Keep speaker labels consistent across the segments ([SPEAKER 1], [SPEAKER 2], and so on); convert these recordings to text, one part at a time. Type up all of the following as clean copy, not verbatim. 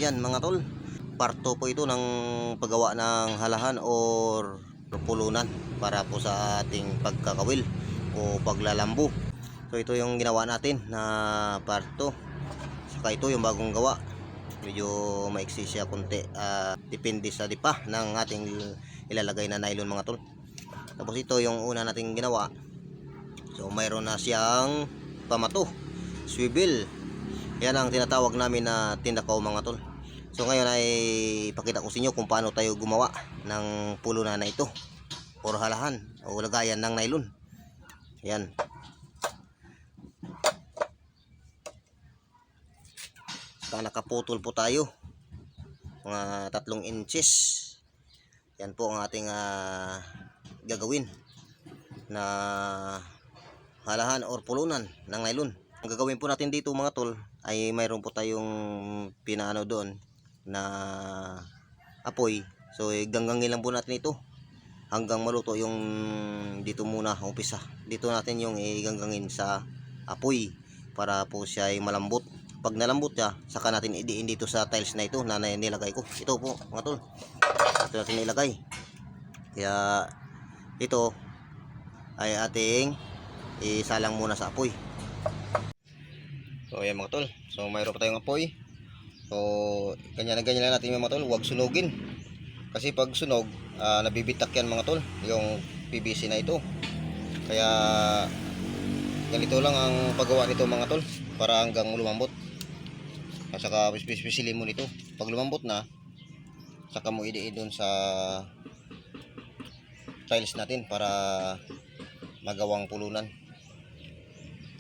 [SPEAKER 1] Yan mga tol, parto po ito ng paggawa ng halahan or pulunan para po sa ating pagkakawil o paglalambo. So ito yung ginawa natin na parto. Saka ito yung bagong gawa. Medyo maiksi siya konti. Depende sa dipa ng ating ilalagay na nylon mga tol. Tapos ito yung una nating ginawa. So mayroon na siyang pamato, swivel. Yan ang tinatawag namin na tindakaw mga tol. So ngayon ay ipakita ko sa inyo kung paano tayo gumawa ng pulunan na ito or halahan o lagayan ng nylon. Yan. So nakaputol po tayo mga 3 inches. Yan po ang ating gagawin na halahan or pulunan ng nylon. Ang gagawin po natin dito mga tol ay mayroon po tayong pinaano doon na apoy. So ganggangin lang po natin ito hanggang maluto yung dito muna umpisa. Dito natin yung iganggangin sa apoy para po siya ay malambot. Pag nalambot siya, saka natin idiin dito sa tiles na ito na nilagay ko. Ito po mga tol, ito natin nilagay. Kaya ito ay ating isalang muna sa apoy. So ayan mga tol, so mayroon pa tayong apoy. So ganyan lang natin mga tol, huwag sunugin. Kasi pag sunog, nabibitak yan mga tol, yung PVC na ito. Kaya ganito lang ang paggawa nito mga tol, para hanggang lumambot. At saka pisilin mo nito. Pag lumambot na, saka mo idiin doon sa tiles natin para magawang pulunan.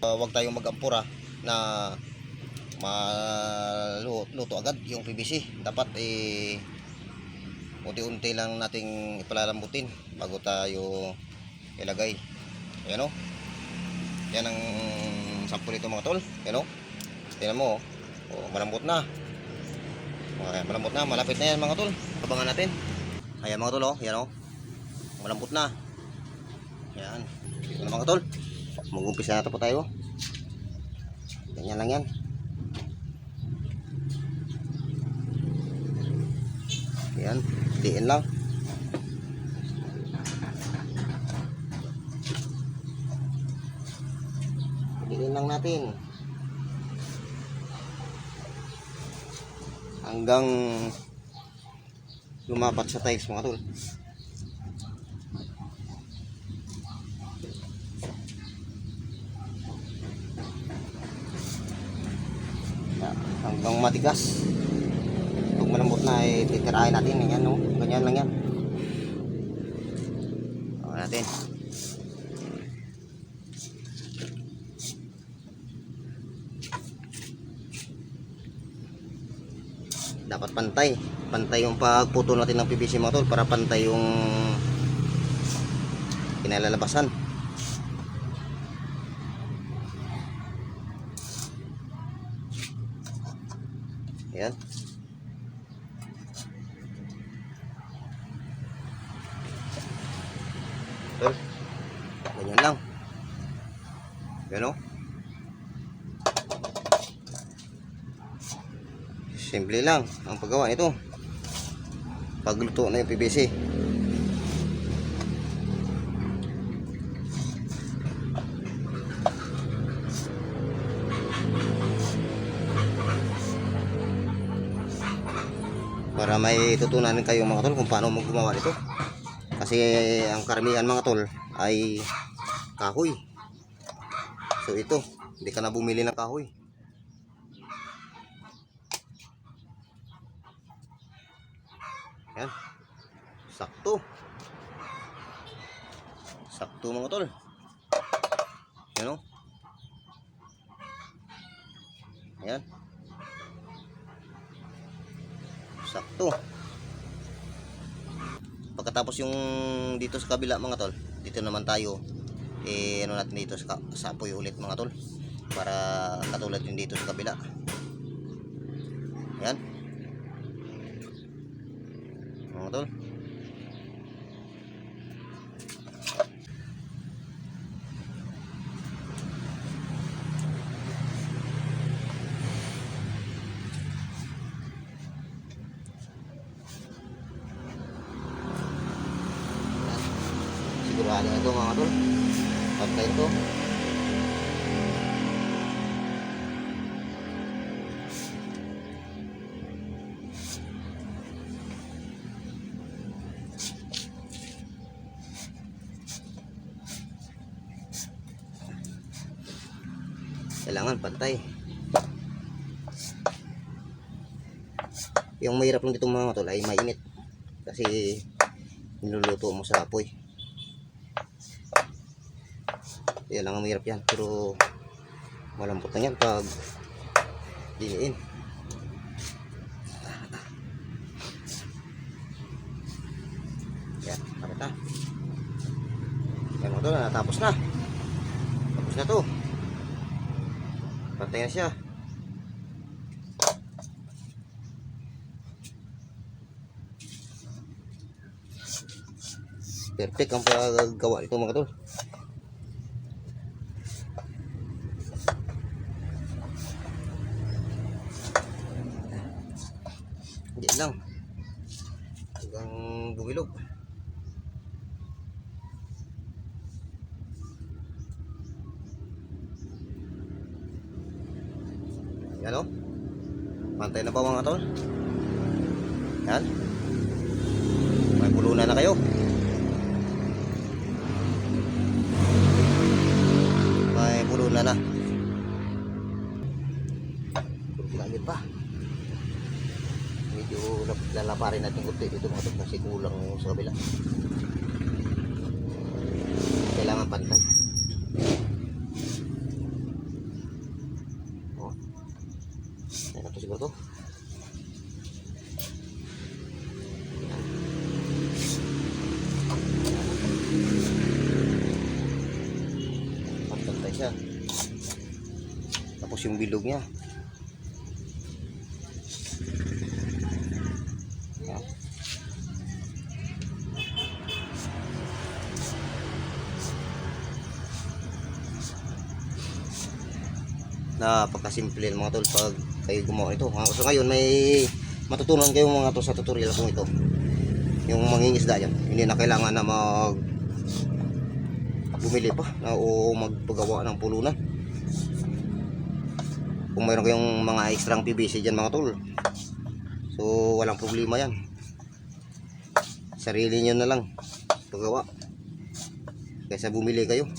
[SPEAKER 1] Huwag tayong mag-ampura na maluto agad yung PVC. Dapat unti-unti lang nating ipalalambutin bago tayo ilagay. Ayan o, yan ang sample nito mga tol. Ayan o, tingnan mo o, malambot na. Malambot na, malapit na yan mga tol. Abangan natin. Ayan mga tol o, yan o, malambot na. Ayan, ito na mga tol, mag-umpisa na po tayo. Ganyan lang yan. Ayan, diin lang. Diin lang natin hanggang lumapat sa tiles mga tol. Hanggang matigas. Pag malambot na ay titirahin natin. Ganyan no, ganyan lang yan. Ayan natin. Dapat pantay yung pagputol natin ng PVC mga tol, para pantay yung kinalalabasan. Ayan. Tol, ganyan lang. Ayan o, simple lang ang paggawa nito pagluto na yung PVC. Para may tutunan kayo mga tol kung paano gumawa nito. Kasi ang karamihan mga tol ay kahoy. So ito, hindi ka na bumili ng kahoy. Yan, sakto. Sakto mga tol. Yan o. Yan, sakto. Pagkatapos yung dito sa kabila mga tol, dito naman tayo ano natin dito sa apoy ulit mga tol, para katulad din dito sa kabila. Yan mga tol. sigurado na ito mga tol. Pantay ito. Kailangan pantay. Yung mahirap lang dito mga tol ay mainit. Kasi niluluto mo sa apoy. Yan lang ang mahirap yan. Pero malambot na yan pag diniin. Yan, tapos na. Yan mga tol, natapos na. Tapos na to. Pantay na siya. Perfect ang paggawa nito mga tol. Hindi lang. Hanggang bumilog. Yan o. Pantay na ba mga tol? Yan. May pulunan na kayo. May pulunan na. Lagyan pa. Medyo lalaparin natin kunti dito mga tol kasi kulang sa kabila. Kailangan pantay. Ayan na to siguro to. Pantay siya. Tapos yung bilog niya. Ayan. Napakasimple mga tol pag kayo gumawa ito. So ngayon may matutunan kayo mga tol sa tutorial kong ito. Yung mangingisda yan, hindi na kailangan na bumili pa o magpagawa ng pulunan. Kung mayroon kayong mga extra PVC dyan mga tol, so walang problema yan. Sarili nyo na lang pagawa kaysa bumili kayo.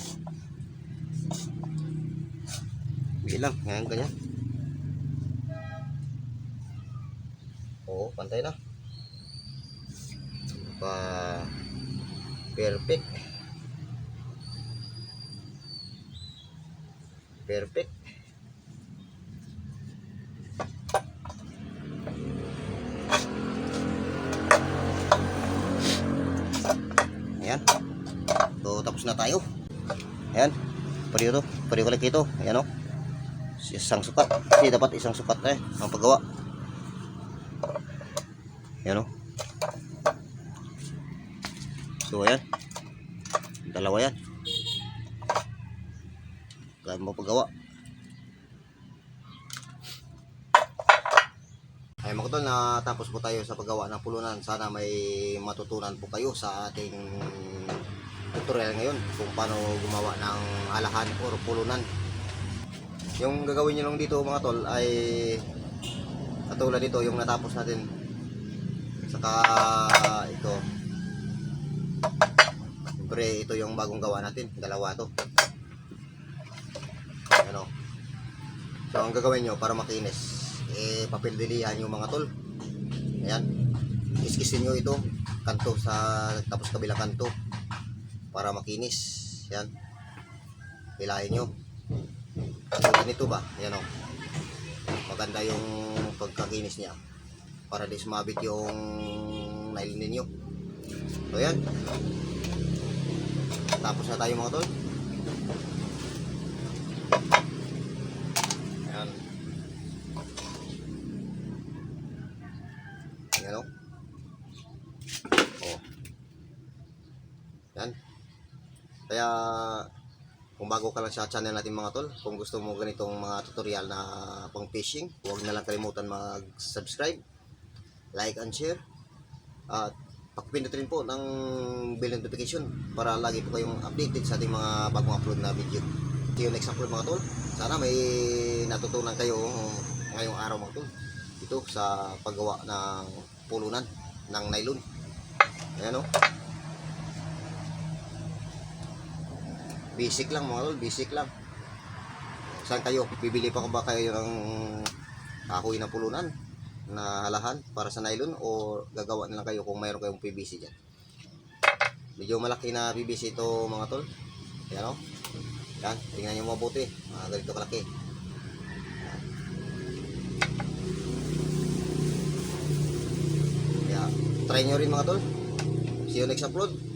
[SPEAKER 1] Bilang, ngayon ganyan. Oo, pantay na. Perfect. Perfect. Ayan. So, tapos na tayo. Ayan. Pwede ito. Pwede ulit ito. Ayan o. Isang sukat. Kasi dapat isang sukat na ang paggawa. Ayan o. So ayan. Dalawa yan. Kaya mo paggawa. Ay mga tol, natapos po tayo sa paggawa ng pulunan. Sana may matutunan po kayo sa ating tutorial ngayon kung paano gumawa ng alahan o pulunan. Yung gagawin nyo lang dito mga tol ay katulad dito yung natapos natin. Saka ito. Siyempre ito yung bagong gawa natin. Dalawa to. Ano. So ang gagawin nyo para makinis, papildilihan yung mga tol. Ayan. Iskisin nyo ito. Kanto sa tapos kabilang kanto. Para makinis. Ayan. Hilahin nyo. So ganito ba? Ayan o. Maganda yung pagkakinis niya. Para di sumabit yung nail ninyo. So ayan. Tapos na tayo mga tol. Ayan. Ayan o. Oh. Ayan. Kaya kung bago ka lang sa channel natin mga tol, kung gusto mo ganitong mga tutorial na pang fishing, huwag na lang kalimutan mag-subscribe, like and share. At pakipindot rin po ng bell notification para lagi po kayong updated sa ating mga bagong upload na video. See you next upload mga tol. Sana may natutunan kayo ngayong araw mga tol. Ito sa paggawa ng pulunan ng nylon. Ayan o. Basic lang mga tol, basic lang. Saan kayo? Bibili pa ba kayo ng kahoy na pulunan na halahan para sa nylon o gagawa na lang kayo kung mayroon kayong PVC dyan? Medyo malaki na PVC ito mga tol. Ayan o. Yan, tingnan nyo mabuti. Ganito kalaki. Kaya, try nyo rin mga tol. See you next upload.